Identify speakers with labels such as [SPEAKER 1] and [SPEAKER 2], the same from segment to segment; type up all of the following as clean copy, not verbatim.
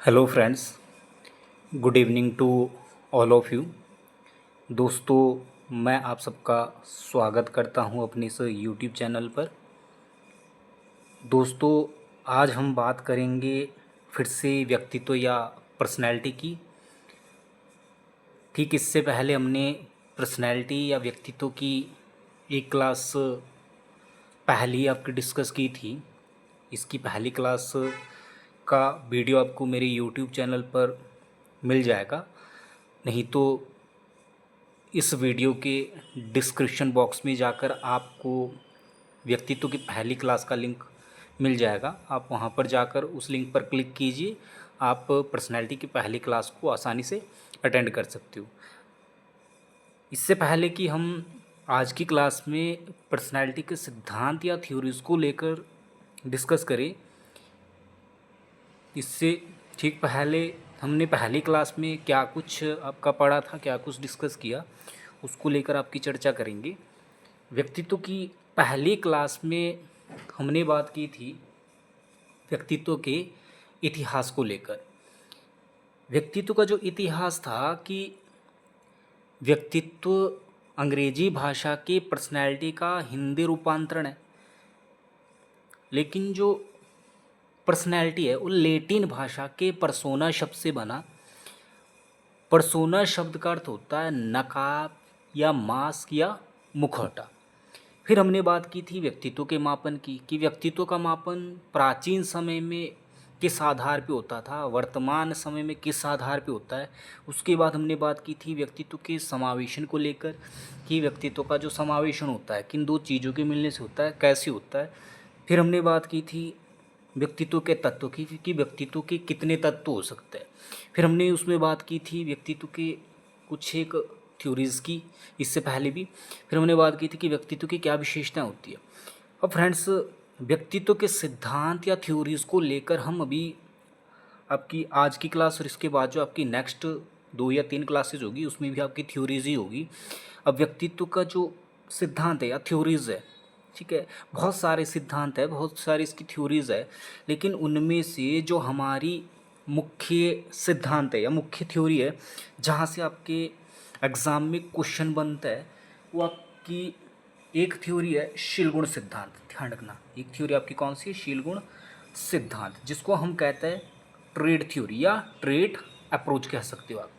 [SPEAKER 1] Hello friends, good evening to all of you. दोस्तों, मैं आप सबका स्वागत करता हूं अपने इस यूट्यूब चैनल पर। दोस्तों, आज हम बात करेंगे फिर से व्यक्तित्व या पर्सनैलिटी की। ठीक इससे पहले हमने पर्सनैलिटी या व्यक्तित्व की एक क्लास पहली आपकी डिस्कस की थी। इसकी पहली क्लास का वीडियो आपको मेरे यूट्यूब चैनल पर मिल जाएगा, नहीं तो इस वीडियो के डिस्क्रिप्शन बॉक्स में जाकर आपको व्यक्तित्व की पहली क्लास का लिंक मिल जाएगा। आप वहां पर जाकर उस लिंक पर क्लिक कीजिए, आप पर्सनैलिटी की पहली क्लास को आसानी से अटेंड कर सकते हो। इससे पहले कि हम आज की क्लास में पर्सनैलिटी के सिद्धांत या थ्योरीज को लेकर डिस्कस करें, इससे ठीक पहले हमने पहली क्लास में क्या कुछ आपका पढ़ा था, क्या कुछ डिस्कस किया, उसको लेकर आपकी चर्चा करेंगे। व्यक्तित्व की पहली क्लास में हमने बात की थी व्यक्तित्व के इतिहास को लेकर। व्यक्तित्व का जो इतिहास था कि व्यक्तित्व अंग्रेजी भाषा के पर्सनैलिटी का हिंदी रूपांतरण है, लेकिन जो पर्सनैलिटी है वो लैटिन भाषा के पर्सोना शब्द से बना। पर्सोना शब्द का अर्थ होता है नकाब या मास्क या मुखौटा। फिर हमने बात की थी व्यक्तित्व के मापन की, कि व्यक्तित्व का मापन प्राचीन समय में किस आधार पे होता था, वर्तमान समय में किस आधार पे होता है। उसके बाद हमने बात की थी व्यक्तित्व के समावेशन को लेकर, कि व्यक्तित्व का जो समावेशन होता है किन दो चीज़ों के मिलने से होता है, कैसे होता है। फिर हमने बात की थी व्यक्तित्व के तत्व की, कि व्यक्तित्व के कितने तत्व हो सकते हैं। फिर हमने उसमें बात की थी व्यक्तित्व के कुछ एक थ्योरीज़ की, इससे पहले भी। फिर हमने बात की थी कि व्यक्तित्व की क्या विशेषताएं होती है। अब फ्रेंड्स, व्यक्तित्व के सिद्धांत या थ्योरीज़ को लेकर हम अभी आपकी आज की क्लास और इसके बाद जो आपकी नेक्स्ट 2 या 3 क्लासेज होगी उसमें भी आपकी थ्योरीज ही होगी। अब व्यक्तित्व का जो सिद्धांत है या थ्योरीज़ है, ठीक है, बहुत सारे सिद्धांत है, बहुत सारी इसकी थ्योरीज़ है, लेकिन उनमें से जो हमारी मुख्य सिद्धांत है या मुख्य थ्योरी है जहाँ से आपके एग्ज़ाम में क्वेश्चन बनता है, वो आपकी एक थ्योरी है शीलगुण सिद्धांत। ध्यान रखना, एक थ्योरी आपकी कौन सी है? शीलगुण सिद्धांत, जिसको हम कहते हैं ट्रेड थ्योरी या ट्रेड अप्रोच कह सकते हो आप।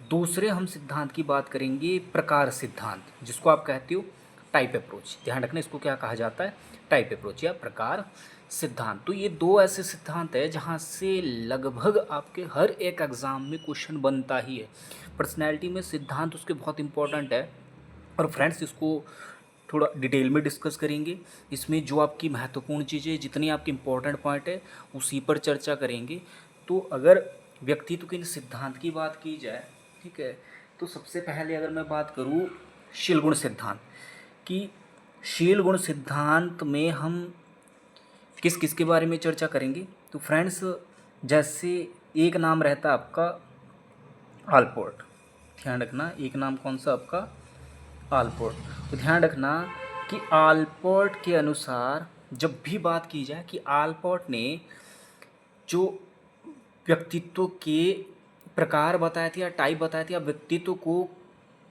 [SPEAKER 1] दूसरे हम सिद्धांत की बात करेंगे प्रकार सिद्धांत, जिसको आप कहते हो टाइप अप्रोच। ध्यान रखना, इसको क्या कहा जाता है? टाइप अप्रोच या प्रकार सिद्धांत। तो ये दो ऐसे सिद्धांत है जहाँ से लगभग आपके हर एक एग्ज़ाम में क्वेश्चन बनता ही है। पर्सनैलिटी में सिद्धांत उसके बहुत इंपॉर्टेंट है। और फ्रेंड्स, इसको थोड़ा डिटेल में डिस्कस करेंगे। इसमें जो आपकी महत्वपूर्ण चीज़ें, जितनी आपकी इंपॉर्टेंट पॉइंट है उसी पर चर्चा करेंगे। तो अगर व्यक्तित्व के सिद्धांत की बात की जाए, ठीक है, तो सबसे पहले अगर मैं बात करूँ शील गुण सिद्धांत की, शील गुण सिद्धांत में हम किस किस के बारे में चर्चा करेंगे। तो फ्रेंड्स, जैसे एक नाम रहता है आपका आलपोर्ट। ध्यान रखना, एक नाम कौन सा आपका? आलपोर्ट। तो ध्यान रखना कि आलपोर्ट के अनुसार जब भी बात की जाए कि आलपोर्ट ने जो व्यक्तित्व के प्रकार बताए थे या टाइप बताए थे या व्यक्तित्व को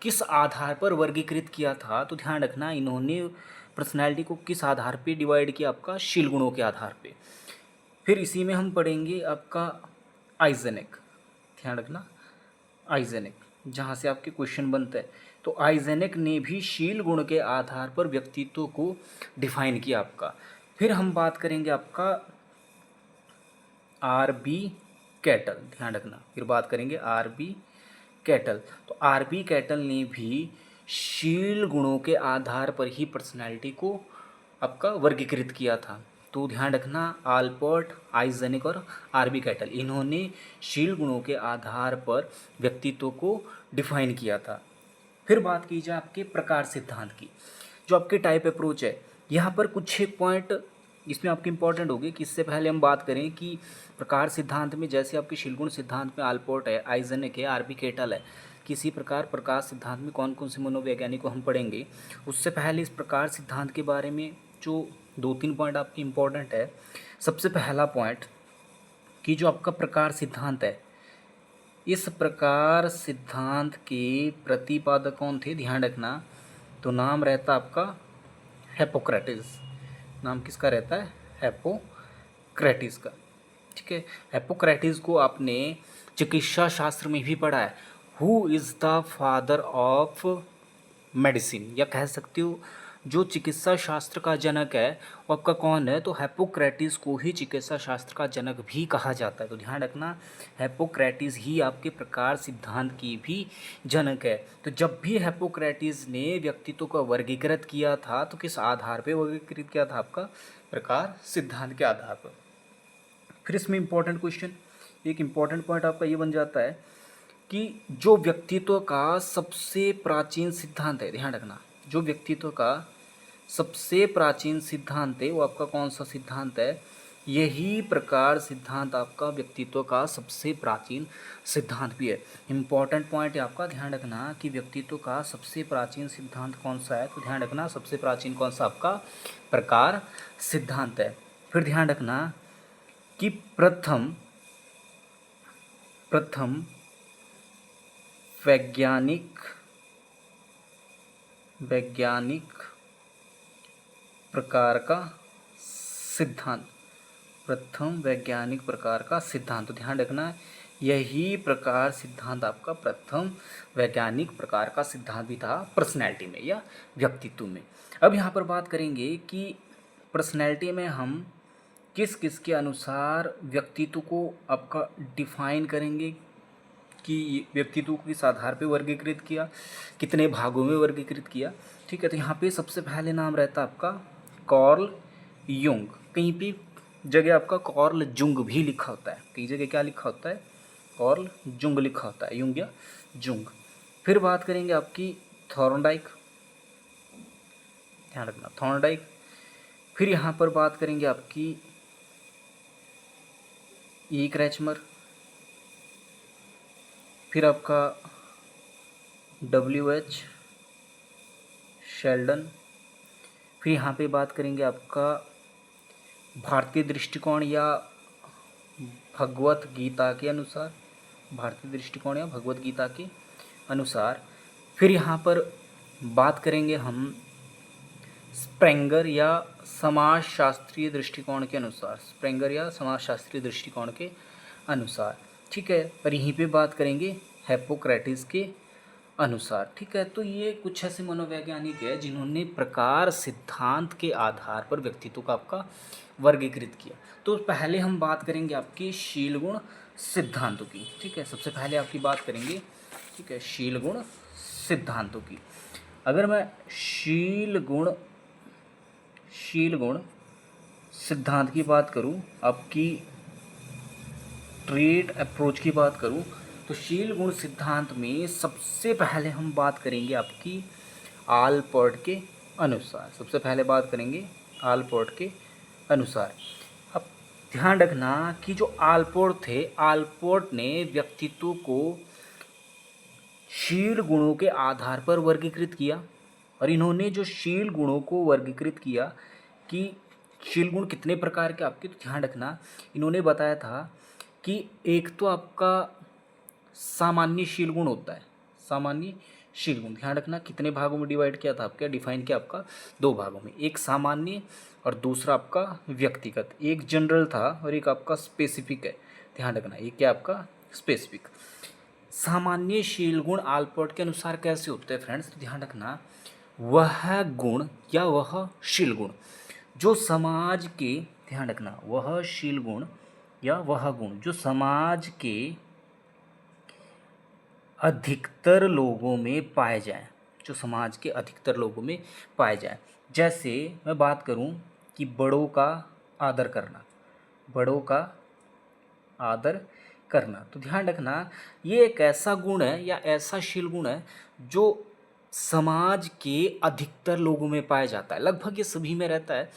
[SPEAKER 1] किस आधार पर वर्गीकृत किया था, तो ध्यान रखना इन्होंने पर्सनैलिटी को किस आधार पे डिवाइड किया? आपका शील गुणों के आधार पे। फिर इसी में हम पढ़ेंगे आपका आइजेनिक। ध्यान रखना, आइजेनिक, जहाँ से आपके क्वेश्चन बनते हैं। तो आइजेनिक ने भी शील गुण के आधार पर व्यक्तित्व को डिफाइन किया आपका। फिर हम बात करेंगे आपका आर बी कैटल। ध्यान रखना, फिर बात करेंगे आर बी कैटल। तो आर बी कैटल ने भी शील गुणों के आधार पर ही पर्सनैलिटी को आपका वर्गीकृत किया था। तो ध्यान रखना, आलपोर्ट, आइजेनिक और आर बी कैटल, इन्होंने शील गुणों के आधार पर व्यक्तित्व को डिफाइन किया था। फिर बात की जाए आपके प्रकार सिद्धांत की, जो आपके टाइप अप्रोच है, यहाँ पर कुछ एक पॉइंट इसमें आपके इंपॉर्टेंट होगी। कि इससे पहले हम बात करें कि प्रकार सिद्धांत में जैसे आपके शीलगुण सिद्धांत में आलपोर्ट है, आइजेनिक है, आरबी केटल है, किसी प्रकार प्रकाश सिद्धांत में कौन कौन से मनोवैज्ञानिक को हम पढ़ेंगे। उससे पहले इस प्रकार सिद्धांत के बारे में जो 2-3 पॉइंट आपके इंपॉर्टेंट है। सबसे पहला पॉइंट कि जो आपका प्रकार सिद्धांत है, इस प्रकार सिद्धांत के प्रतिपादक कौन थे, ध्यान रखना, तो नाम रहता आपका हिप्पोक्रेटिस। नाम किसका रहता है, हिप्पोक्रेटिस का। ठीक है, हिप्पोक्रेटिस को आपने चिकित्सा शास्त्र में भी पढ़ा है। Who is the father of medicine, या कह सकते हो जो चिकित्सा शास्त्र का जनक है वो आपका कौन है, तो हिप्पोक्रेटिस को ही चिकित्सा शास्त्र का जनक भी कहा जाता है। तो ध्यान रखना, हिप्पोक्रेटिस ही आपके प्रकार सिद्धांत की भी जनक है। तो जब भी हिप्पोक्रेटिस ने व्यक्तित्व का वर्गीकृत किया था तो किस आधार पर वर्गीकृत किया था, आपका प्रकार सिद्धांत के आधार पर। फिर इसमें इंपॉर्टेंट क्वेश्चन, एक इंपॉर्टेंट पॉइंट आपका ये बन जाता है कि जो व्यक्तित्व का सबसे प्राचीन सिद्धांत है, ध्यान रखना, जो व्यक्तित्व का सबसे प्राचीन सिद्धांत है वो आपका कौन सा सिद्धांत है, यही प्रकार सिद्धांत आपका व्यक्तित्व का सबसे प्राचीन सिद्धांत भी है। इंपॉर्टेंट पॉइंट है आपका, ध्यान रखना कि व्यक्तित्व का सबसे प्राचीन सिद्धांत कौन सा है, तो ध्यान रखना सबसे प्राचीन कौन सा आपका प्रकार सिद्धांत है। फिर ध्यान रखना कि प्रथम वैज्ञानिक प्रकार का सिद्धांत, प्रथम वैज्ञानिक प्रकार का सिद्धांत, तो ध्यान रखना यही प्रकार सिद्धांत आपका प्रथम वैज्ञानिक प्रकार का सिद्धांत भी था पर्सनैलिटी में या व्यक्तित्व में। अब यहाँ पर बात करेंगे कि पर्सनैलिटी में हम किस किस के अनुसार व्यक्तित्व को आपका डिफाइन करेंगे, कि व्यक्तित्व को किस आधार पे वर्गीकृत किया, कितने भागों में वर्गीकृत किया। ठीक है, तो यहाँ पे सबसे पहले नाम रहता है आपका कार्ल युंग। कहीं पे जगह आपका कार्ल जुंग भी लिखा होता है, कई जगह क्या लिखा होता है, कार्ल जुंग लिखा होता है, युंग या जुंग। फिर बात करेंगे आपकी थॉर्नडाइक, ध्यान रखना थॉर्नडाइक। फिर यहाँ पर बात करेंगे आपकी ई क्रैचमर, फिर आपका WH शेल्डन। फिर यहाँ पे बात करेंगे आपका भारतीय दृष्टिकोण या भगवत गीता के अनुसार, भारतीय दृष्टिकोण या भगवत गीता के अनुसार। फिर यहाँ पर बात करेंगे हम स्प्रेंगर या समाजशास्त्रीय दृष्टिकोण के अनुसार, स्प्रेंगर या समाजशास्त्रीय दृष्टिकोण के अनुसार। ठीक है, और यहीं पे बात करेंगे हिप्पोक्रेटिस के अनुसार। ठीक है, तो ये कुछ ऐसे मनोवैज्ञानिक है जिन्होंने प्रकार सिद्धांत के आधार पर व्यक्तित्व का आपका वर्गीकृत किया। तो पहले हम बात करेंगे आपकी शील गुण सिद्धांतों की। ठीक है, सबसे पहले आपकी बात करेंगे, ठीक है, शील गुण सिद्धांतों की। अगर मैं शील गुण सिद्धांत की बात करूं, आपकी ट्रेट अप्रोच की बात करूं, तो शील गुण सिद्धांत में सबसे पहले हम बात करेंगे आपकी आलपोर्ट के अनुसार। सबसे पहले बात करेंगे आलपोर्ट के अनुसार। अब ध्यान रखना कि जो आलपोर्ट थे, आलपोर्ट ने व्यक्तित्व को शील गुणों के आधार पर वर्गीकृत किया, और इन्होंने जो शील गुणों को वर्गीकृत किया कि शील गुण कितने प्रकार के आपके, तो ध्यान रखना इन्होंने बताया था कि एक तो आपका सामान्य शील गुण होता है, सामान्य शील गुण, ध्यान रखना कितने भागों में डिवाइड किया था आपका, डिफाइन किया आपका 2 भागों में, एक सामान्य और दूसरा आपका व्यक्तिगत। एक जनरल था और एक आपका स्पेसिफिक है, ध्यान रखना ये क्या आपका स्पेसिफिक। सामान्य शील गुण आलपोर्ट के अनुसार कैसे होते हैं फ्रेंड्स, तो ध्यान रखना वह गुण या वह शील गुण जो समाज के, ध्यान रखना वह शील गुण या वह गुण जो समाज के अधिकतर लोगों में पाए जाएं, जो समाज के अधिकतर लोगों में पाए जाएं। जैसे मैं बात करूं कि बड़ों का आदर करना, बड़ों का आदर करना, तो ध्यान रखना ये एक ऐसा गुण है या ऐसा शील गुण है जो समाज के अधिकतर लोगों में पाया जाता है, लगभग ये सभी में रहता है।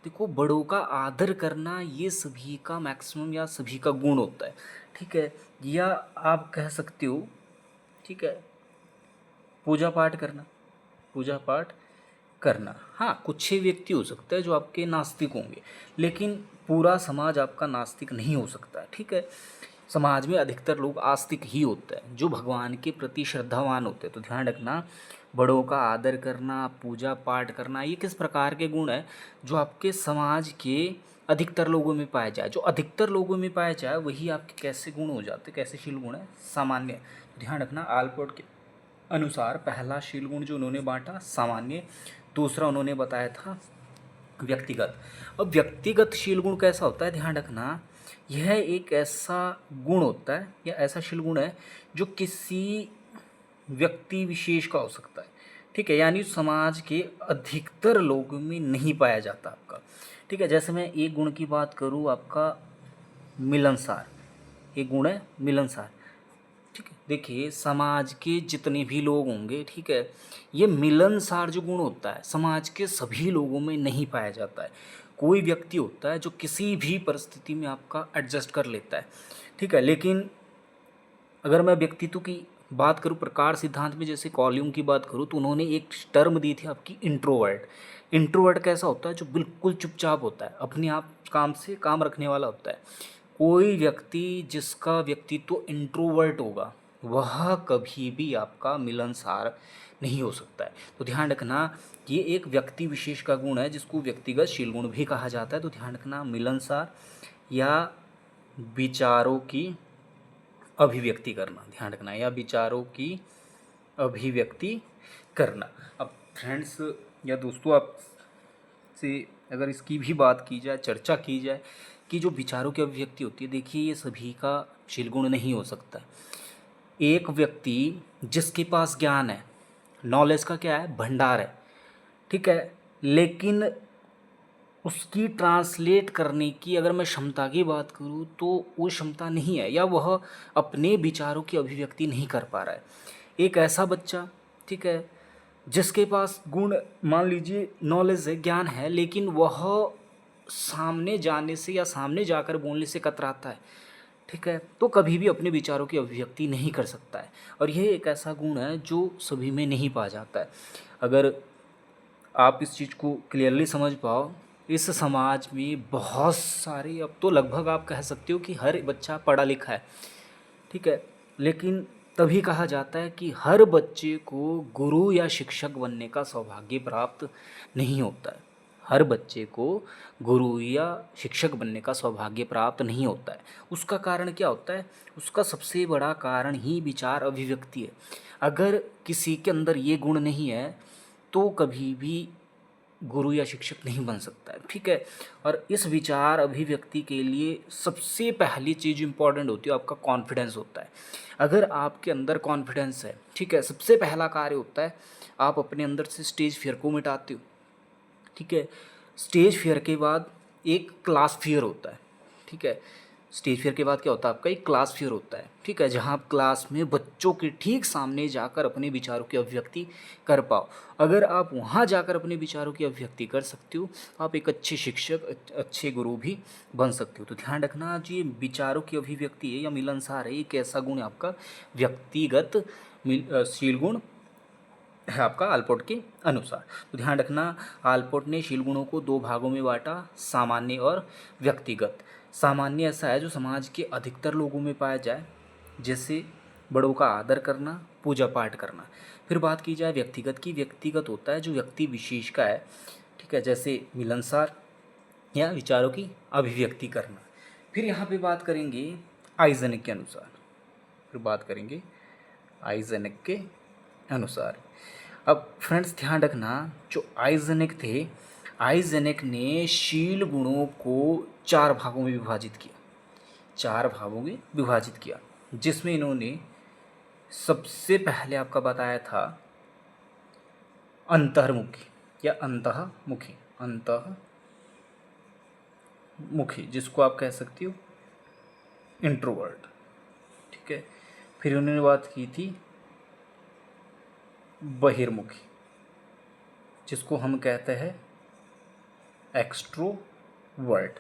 [SPEAKER 1] देखो, बड़ों का आदर करना ये सभी का मैक्सिमम या सभी का गुण होता है। ठीक है, या आप कह सकते हो, ठीक है, पूजा पाठ करना, पूजा पाठ करना। हाँ, कुछ ही व्यक्ति हो सकते हैं जो आपके नास्तिक होंगे, लेकिन पूरा समाज आपका नास्तिक नहीं हो सकता है, ठीक है। समाज में अधिकतर लोग आस्तिक ही होते हैं, जो भगवान के प्रति श्रद्धावान होते हैं। तो ध्यान रखना, बड़ों का आदर करना, पूजा पाठ करना, ये किस प्रकार के गुण हैं जो आपके समाज के अधिकतर लोगों में पाए जाए। जो अधिकतर लोगों में पाए जाए वही आपके कैसे गुण हो जाते, कैसे शील गुण है, सामान्य। तो ध्यान रखना, आलपोर्ट के अनुसार पहला शील गुण जो उन्होंने बांटा सामान्य, दूसरा उन्होंने बताया था व्यक्तिगत। अब व्यक्तिगत शील गुण कैसा होता है, ध्यान रखना, यह एक ऐसा गुण होता है या ऐसा शील गुण है जो किसी व्यक्ति विशेष का हो सकता है, ठीक है, यानी समाज के अधिकतर लोगों में नहीं पाया जाता आपका, ठीक है। जैसे मैं एक गुण की बात करूँ आपका मिलनसार, एक गुण है मिलनसार, ठीक है। देखिए समाज के जितने भी लोग होंगे, ठीक है, ये मिलनसार जो गुण होता है समाज के सभी लोगों में नहीं पाया जाता है। कोई व्यक्ति होता है जो किसी भी परिस्थिति में आपका एडजस्ट कर लेता है, ठीक है। लेकिन अगर मैं व्यक्तित्व की बात करूँ प्रकार सिद्धांत में, जैसे कॉल्यूम की बात करूँ, तो उन्होंने एक टर्म दी थी आपकी इंट्रोवर्ट। इंट्रोवर्ट कैसा होता है, जो बिल्कुल चुपचाप होता है, अपने आप काम से काम रखने वाला होता है। कोई व्यक्ति जिसका व्यक्तित्व इंट्रोवर्ट होगा वह कभी भी आपका मिलनसार नहीं हो सकता है। तो ध्यान रखना, ये एक व्यक्ति विशेष का गुण है जिसको व्यक्तिगत शील गुण भी कहा जाता है। तो ध्यान रखना, मिलनसार या विचारों की अभिव्यक्ति करना, ध्यान रखना, या विचारों की अभिव्यक्ति करना। अब फ्रेंड्स या दोस्तों, आपसे अगर इसकी भी बात की जाए, चर्चा की जाए कि जो विचारों की अभिव्यक्ति होती है, देखिए ये सभी का शील गुण नहीं हो सकता। एक व्यक्ति जिसके पास ज्ञान है, नॉलेज का क्या है, भंडार है, ठीक है, लेकिन उसकी ट्रांसलेट करने की अगर मैं क्षमता की बात करूँ तो वो क्षमता नहीं है, या वह अपने विचारों की अभिव्यक्ति नहीं कर पा रहा है। एक ऐसा बच्चा, ठीक है, जिसके पास गुण, मान लीजिए नॉलेज है, ज्ञान है, लेकिन वह सामने जाने से या सामने जाकर बोलने से कतराता है, ठीक है, तो कभी भी अपने विचारों की अभिव्यक्ति नहीं कर सकता है। और यह एक ऐसा गुण है जो सभी में नहीं पाया जाता है। अगर आप इस चीज़ को क्लियरली समझ पाओ, इस समाज में बहुत सारे, अब तो लगभग आप कह सकते हो कि हर बच्चा पढ़ा लिखा है, ठीक है, लेकिन तभी कहा जाता है कि हर बच्चे को गुरु या शिक्षक बनने का सौभाग्य प्राप्त नहीं होता है। हर बच्चे को गुरु या शिक्षक बनने का सौभाग्य प्राप्त नहीं होता है। उसका कारण क्या होता है, उसका सबसे बड़ा कारण ही विचार अभिव्यक्ति है। अगर किसी के अंदर ये गुण नहीं है तो कभी भी गुरु या शिक्षक नहीं बन सकता है, ठीक है। और इस विचार अभिव्यक्ति के लिए सबसे पहली चीज़ इंपॉर्टेंट होती है, आपका कॉन्फिडेंस होता है। अगर आपके अंदर कॉन्फिडेंस है, ठीक है, सबसे पहला कार्य होता है आप अपने अंदर से स्टेज फियर को मिटाते हो, ठीक है। स्टेज फियर के बाद एक क्लास फियर होता है, ठीक है। स्टेज फियर के बाद क्या होता है, आपका एक क्लास फियर होता है, ठीक है, जहाँ आप क्लास में बच्चों के ठीक सामने जाकर अपने विचारों की अभिव्यक्ति कर पाओ। अगर आप वहाँ जाकर अपने विचारों की अभिव्यक्ति कर सकते हो तो आप एक अच्छे शिक्षक, अच्छे गुरु भी बन सकते हो। तो ध्यान रखना, जो ये विचारों की अभिव्यक्ति है या मिलनसार है, ये कैसा गुण है आपका, व्यक्तिगत शील गुण है आपका आलपोर्ट के अनुसार। तो ध्यान रखना, आलपोर्ट ने शील गुणों को दो भागों में बांटा, सामान्य और व्यक्तिगत। सामान्य ऐसा है जो समाज के अधिकतर लोगों में पाया जाए, जैसे बड़ों का आदर करना, पूजा पाठ करना। फिर बात की जाए व्यक्तिगत की, व्यक्तिगत होता है जो व्यक्ति विशेष का है, ठीक है, जैसे मिलनसार या विचारों की अभिव्यक्ति करना। फिर यहाँ पे बात करेंगे आइजनिक के अनुसार, फिर बात करेंगे आइजनिक के अनुसार। अब फ्रेंड्स ध्यान रखना, जो आइजनिक थे, आइजनिक ने शील गुणों को चार भागों में विभाजित किया, चार भागों में विभाजित किया, जिसमें इन्होंने सबसे पहले आपका बताया था अंतर्मुखी या अंतःमुखी, अंतःमुखी जिसको आप कह सकती हो इंट्रोवर्ट, ठीक है। फिर उन्होंने बात की थी बहिर्मुखी, जिसको हम कहते हैं एक्सट्रोवर्ट।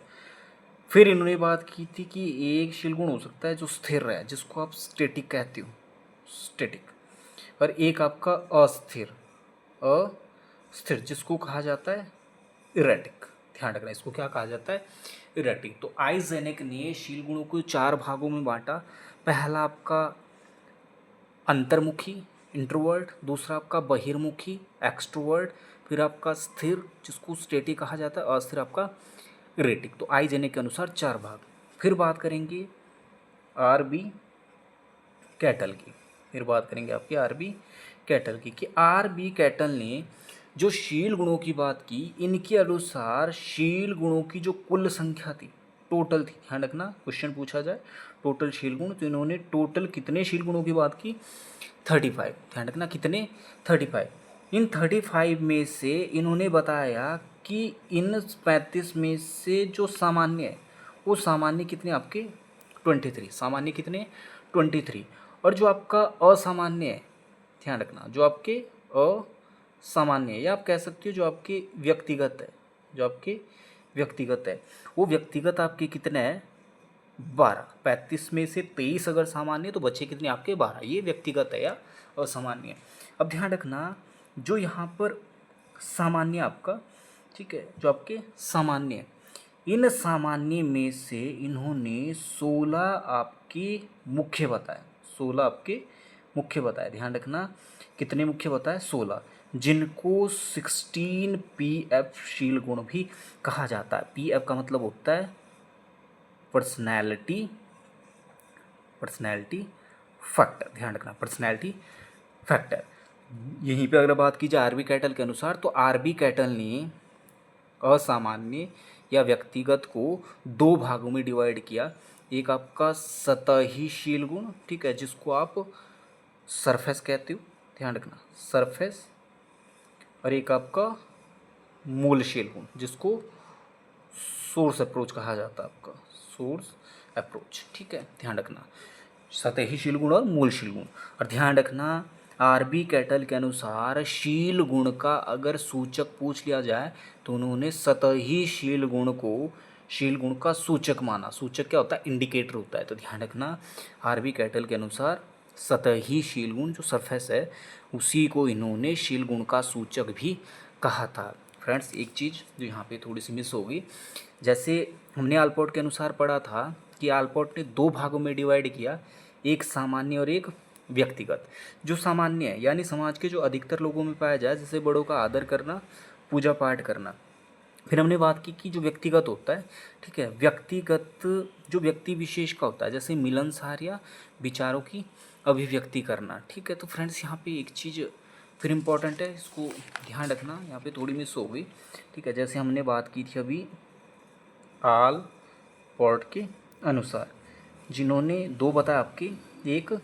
[SPEAKER 1] फिर इन्होंने बात की थी कि एक शील गुण हो सकता है जो स्थिर है, जिसको आप स्टेटिक कहते हो, स्टेटिक। और एक आपका अस्थिर, अस्थिर जिसको कहा जाता है इरेटिक। ध्यान रखना, इसको क्या कहा जाता है, इरेटिक। तो आइजेनेक ने शील गुणों को 4 भागों में बांटा। पहला आपका अंतर्मुखी इंट्रोवर्ट, दूसरा आपका बहिर्मुखी एक्सट्रोवर्ट, फिर आपका स्थिर जिसको स्टेटी कहा जाता है, और स्थिर आपका इरेटिक। तो आइजेनेक के अनुसार 4 भाग। फिर बात करेंगे आरबी कैटल की। फिर बात करेंगे आपके आरबी कैटल की कि आरबी कैटल ने जो शील गुणों की बात की, इनके अनुसार शील गुणों की जो कुल संख्या थी, टोटल थी, ध्यान रखना क्वेश्चन पूछा जाए टोटल शील गुण, तो इन्होंने टोटल कितने शील गुणों की बात की, 35। ध्यान रखना कितने, 35। इन 35 में से इन्होंने बताया कि इन 35 में से जो सामान्य है वो सामान्य कितने आपके 23, सामान्य कितने 23, और जो आपका असामान्य है, ध्यान रखना जो आपके असामान्य है, या आप कह सकते हो जो आपके व्यक्तिगत है, जो आपके व्यक्तिगत है, वो व्यक्तिगत आपके कितने हैं 12। 35 में से 23 अगर सामान्य है तो बचे कितने आपके 12, ये व्यक्तिगत है या असामान्य है। अब ध्यान रखना जो यहाँ पर सामान्य आपका, ठीक है, जो आपके सामान्य है, इन सामान्य में से इन्होंने 16 आपके मुख्य बताए, 16 आपके मुख्य बताए। ध्यान रखना कितने मुख्य बताए, 16, जिनको 16 PF शील गुण भी कहा जाता है। PF का मतलब होता है पर्सनैलिटी फैक्टर। ध्यान रखना पर्सनैलिटी फैक्टर। यहीं पे अगर बात की जाए आरबी कैटल के अनुसार, तो आरबी कैटल ने असामान्य या व्यक्तिगत को 2 भागों में डिवाइड किया। एक आपका सतही शील गुण, ठीक है, जिसको आप सरफेस कहते हो, ध्यान रखना सरफेस, और एक आपका मूल शील गुण जिसको सोर्स अप्रोच कहा जाता है, आपका सोर्स अप्रोच, ठीक है, ध्यान रखना सतही शील गुण और मूल शील गुण। और ध्यान रखना आरबी कैटल के अनुसार शील गुण का अगर सूचक पूछ लिया जाए तो उन्होंने सतही शील गुण को शील गुण का सूचक माना। सूचक क्या होता है, इंडिकेटर होता है। तो ध्यान रखना आरबी कैटल के अनुसार सतही शील गुण जो सरफेस है उसी को इन्होंने शील गुण का सूचक भी कहा था। फ्रेंड्स एक चीज़ जो यहाँ पे थोड़ी सी मिस होगी, जैसे हमने आलपोर्ट के अनुसार पढ़ा था कि आलपोर्ट ने 2 भागों में डिवाइड किया, एक सामान्य और एक व्यक्तिगत। जो सामान्य है यानी समाज के जो अधिकतर लोगों में पाया जाए, जैसे बड़ों का आदर करना, पूजा पाठ करना। फिर हमने बात की कि जो व्यक्तिगत होता है, ठीक है, व्यक्तिगत जो व्यक्ति विशेष का होता है, जैसे मिलनसार या विचारों की अभिव्यक्ति करना, ठीक है। तो फ्रेंड्स यहाँ पे एक चीज़ फिर इम्पॉर्टेंट है, इसको ध्यान रखना, यहाँ पे थोड़ी मिस हो गई, ठीक है। जैसे हमने बात की थी अभी आलपोर्ट के अनुसार, जिन्होंने 2 बताया आपके, एक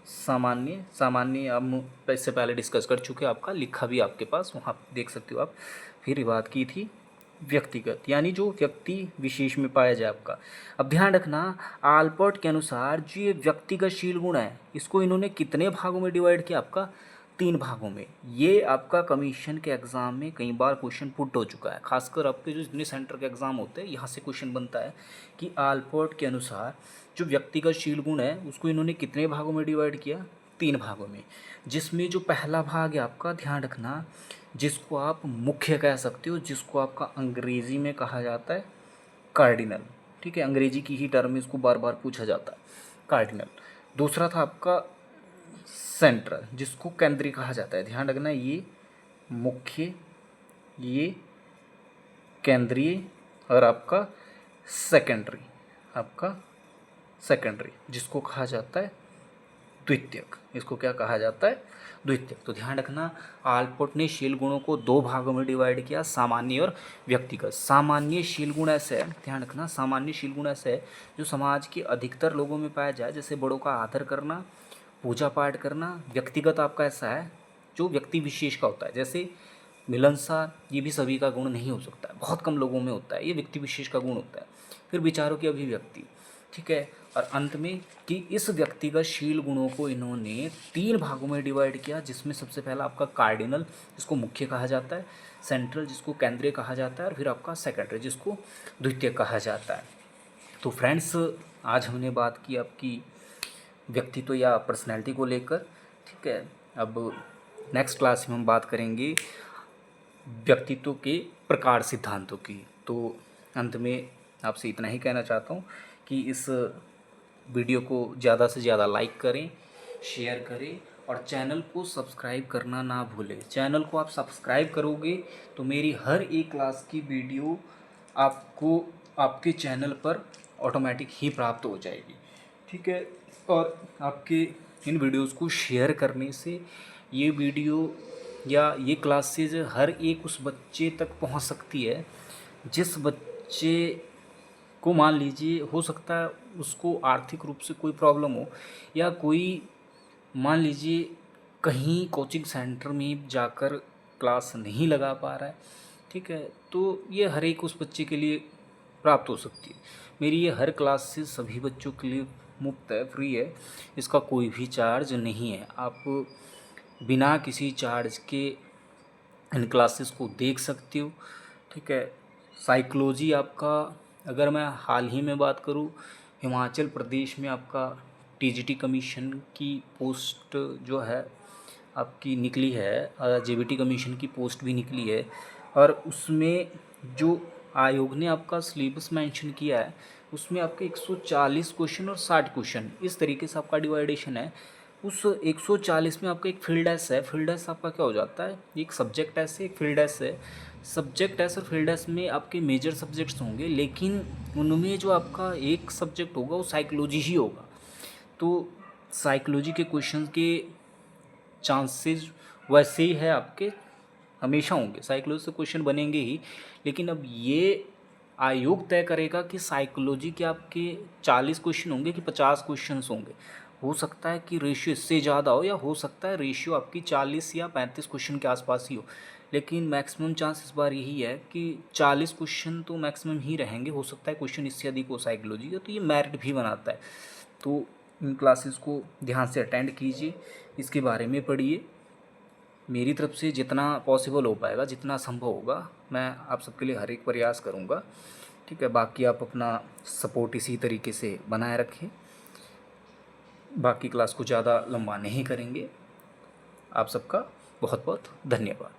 [SPEAKER 1] सामान्य हम इससे पहले डिस्कस कर चुके, आपका लिखा भी आपके पास, वहाँ देख सकते हो आप। फिर बात की थी व्यक्तिगत, यानी जो व्यक्ति विशेष में पाया जाए आपका। अब ध्यान रखना आलपोर्ट के अनुसार जो ये व्यक्तिगत शील गुण है, इसको इन्होंने कितने भागों में डिवाइड किया, आपका 3 भागों में। ये आपका कमीशन के एग्ज़ाम में कई बार क्वेश्चन पुट हो चुका है, खासकर आपके जो जितने सेंटर के एग्ज़ाम होते हैं यहाँ से क्वेश्चन बनता है कि आलपोर्ट के अनुसार जो व्यक्तिगत शील गुण है उसको इन्होंने कितने भागों में डिवाइड किया, 3 भागों में। जिसमें जो पहला भाग है आपका, ध्यान रखना, जिसको आप मुख्य कह सकते हो, जिसको आपका अंग्रेजी में कहा जाता है कार्डिनल, ठीक है, अंग्रेजी की ही टर्म में इसको बार बार पूछा जाता है कार्डिनल। दूसरा था आपका सेंट्रल, जिसको केंद्रीय कहा जाता है। ध्यान रखना ये मुख्य, ये केंद्रीय, और आपका सेकेंडरी, आपका सेकेंडरी जिसको कहा जाता है द्वितीयक। इसको क्या कहा जाता है, द्वितीयक। तो ध्यान रखना आलपोर्ट ने शील गुणों को 2 भागों में डिवाइड किया, सामान्य और व्यक्तिगत। सामान्य शील गुण ऐसे है, ध्यान रखना सामान्य शील गुण ऐसे है जो समाज के अधिकतर लोगों में पाया जाए, जैसे बड़ों का आदर करना, पूजा पाठ करना। व्यक्तिगत आपका ऐसा है जो व्यक्ति विशेष का होता है, जैसे मिलनसार, ये भी सभी का गुण नहीं हो सकता है, बहुत कम लोगों में होता है, ये व्यक्ति विशेष का गुण होता है। फिर विचारों की अभिव्यक्ति, ठीक है, और अंत में कि इस व्यक्तिगत शील गुणों को इन्होंने 3 भागों में डिवाइड किया, जिसमें सबसे पहला आपका कार्डिनल जिसको मुख्य कहा जाता है, सेंट्रल जिसको केंद्रीय कहा जाता है, और फिर आपका सेकेंडरी जिसको द्वितीय कहा जाता है। तो फ्रेंड्स आज हमने बात की आपकी व्यक्तित्व या पर्सनैलिटी को लेकर, ठीक है। अब नेक्स्ट क्लास में हम बात करेंगे व्यक्तित्व के प्रकार सिद्धांतों की। तो अंत में आपसे इतना ही कहना चाहता हूँ कि इस वीडियो को ज़्यादा से ज़्यादा लाइक करें, शेयर करें और चैनल को सब्सक्राइब करना ना भूलें। चैनल को आप सब्सक्राइब करोगे तो मेरी हर एक क्लास की वीडियो आपको आपके चैनल पर ऑटोमेटिक ही प्राप्त हो जाएगी, ठीक है। और आपके इन वीडियोस को शेयर करने से ये वीडियो या ये क्लासेज हर एक उस बच्चे तक पहुंच सकती है जिस बच्चे को, मान लीजिए, हो सकता है उसको आर्थिक रूप से कोई प्रॉब्लम हो, या कोई मान लीजिए कहीं कोचिंग सेंटर में जाकर क्लास नहीं लगा पा रहा है, ठीक है। तो ये हर एक उस बच्चे के लिए प्राप्त हो सकती है। मेरी ये हर क्लास से सभी बच्चों के लिए मुफ्त है, फ्री है, इसका कोई भी चार्ज नहीं है। आप बिना किसी चार्ज के इन क्लासेस को देख सकते हो, ठीक है। साइकोलॉजी आपका, अगर मैं हाल ही में बात करूँ, हिमाचल प्रदेश में आपका टीजीटी कमीशन की पोस्ट जो है आपकी निकली है, जेबीटी कमीशन की पोस्ट भी निकली है, और उसमें जो आयोग ने आपका सिलेबस मेंशन किया है उसमें आपके 140 क्वेश्चन और 60 क्वेश्चन, इस तरीके से आपका डिवाइडेशन है। उस 140 में आपका एक फील्ड एस है। फील्ड एस आपका क्या हो जाता है, एक सब्जेक्ट एस है, एक फील्ड एस है। सब्जेक्ट एस और फील्ड एस में आपके मेजर सब्जेक्ट्स होंगे, लेकिन उनमें जो आपका एक सब्जेक्ट होगा वो साइकोलॉजी ही होगा। तो साइकोलॉजी के क्वेश्चन के चांसेस वैसे ही है आपके, हमेशा होंगे, साइकोलॉजी से क्वेश्चन बनेंगे ही। लेकिन अब ये आयोग तय करेगा कि साइकोलॉजी के आपके 40 क्वेश्चन होंगे कि 50 क्वेश्चन होंगे। हो सकता है कि रेशियो इससे ज़्यादा हो, या हो सकता है रेशियो आपकी 40 या 35 क्वेश्चन के आसपास ही हो, लेकिन मैक्सिमम चांस इस बार यही है कि 40 क्वेश्चन तो मैक्सिमम ही रहेंगे। हो सकता है क्वेश्चन इससे अधिक हो साइकोलॉजी का, तो ये मेरिट भी बनाता है। तो इन क्लासेस को ध्यान से अटेंड कीजिए, इसके बारे में पढ़िए। मेरी तरफ से जितना पॉसिबल हो पाएगा, जितना संभव होगा, मैं आप सबके लिए हर एक प्रयास करूँगा, ठीक है। बाकी आप अपना सपोर्ट इसी तरीके से बनाए रखें। बाकी क्लास को ज़्यादा लंबा नहीं करेंगे। आप सबका बहुत बहुत धन्यवाद।